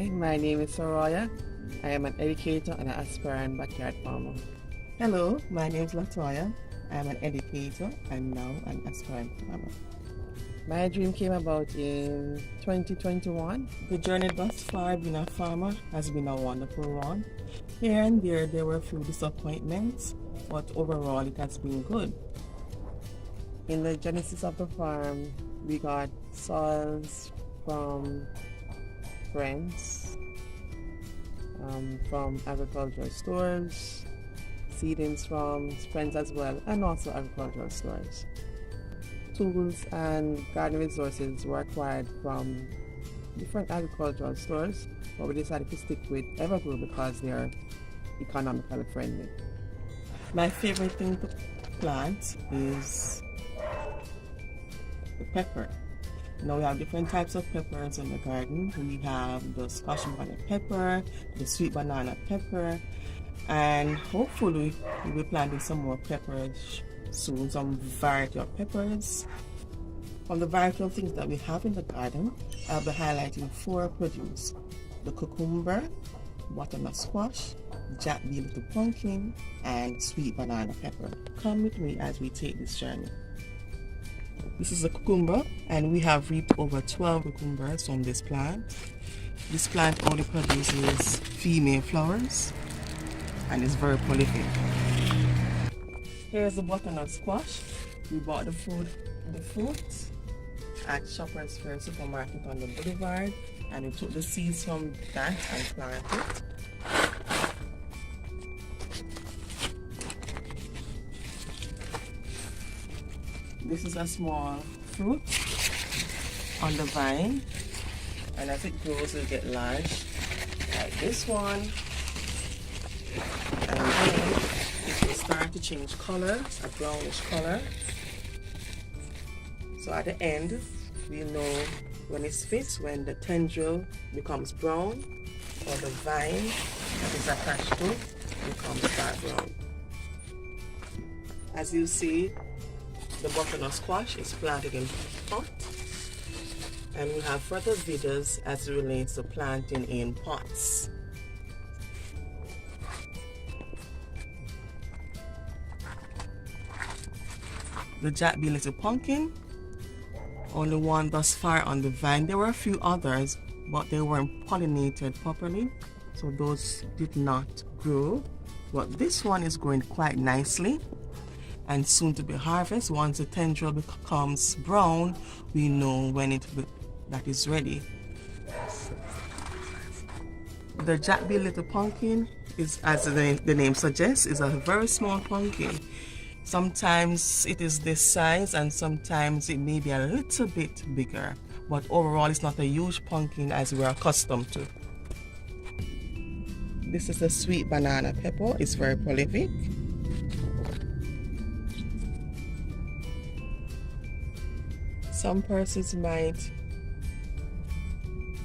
Hi, my name is Soraya. I am an educator and an aspirant backyard farmer. Hello, my name is Latoya. I am an educator and now an aspirant farmer. My dream came about in 2021. The journey thus far being a farmer has been a wonderful one. Here and there were a few disappointments, but overall it has been good. In the genesis of the farm, we got soils from friends, from agricultural stores, seedings from friends as well, and also agricultural stores. Tools and garden resources were acquired from different agricultural stores, but we decided to stick with Evergrow because they are economically friendly. My favorite thing to plant is the pepper. Now we have different types of peppers in the garden. We have the Scotch bonnet pepper, the sweet banana pepper, and hopefully we'll be planting some more peppers soon, some variety of peppers. From the variety of things that we have in the garden, I'll be highlighting 4 produce: the cucumber, butternut squash, jack bee little pumpkin, and sweet banana pepper. Come with me as we take this journey. This is a cucumber, and we have reaped over 12 cucumbers from this plant. This plant only produces female flowers and is very prolific. Here's the butternut squash. We bought the fruit at Shoppers Fair Supermarket on the Boulevard, and we took the seeds from that and planted it. This is a small fruit on the vine, and as it grows it will get large like this one, and then it will start to change color, a brownish color. So at the end we know when it's fit, when the tendril becomes brown or the vine that is attached to becomes dark brown. As you see, the butternut squash is planted in pot, and we have further videos as it relates to planting in pots. The jack bee little pumpkin, only one thus far on the vine. There were a few others, but they weren't pollinated properly, so those did not grow. But this one is growing quite nicely and soon to be harvested. Once the tendril becomes brown, we know when that is ready. The jack bee little pumpkin is, as the name suggests, is a very small pumpkin. Sometimes it is this size and sometimes it may be a little bit bigger, but overall it's not a huge pumpkin as we're accustomed to. This is the sweet banana pepper. It's very prolific. Some persons might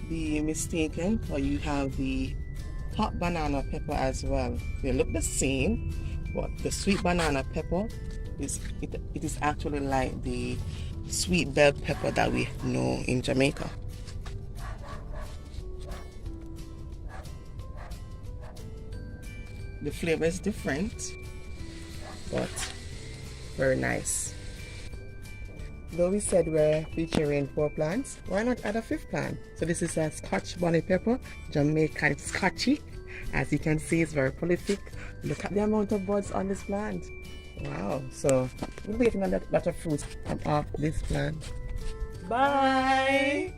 be mistaken, or you have the hot banana pepper as well. They look the same, but the sweet banana pepper is actually like the sweet bell pepper that we know in Jamaica. The flavor is different, but very nice. Though we said we're featuring 4 plants, why not add a 5th plant? So this is a Scotch bonnet pepper, Jamaican Scotchy. As you can see, it's very prolific. Look at the amount of buds on this plant. Wow, so we'll be getting a lot of fruits off this plant. Bye!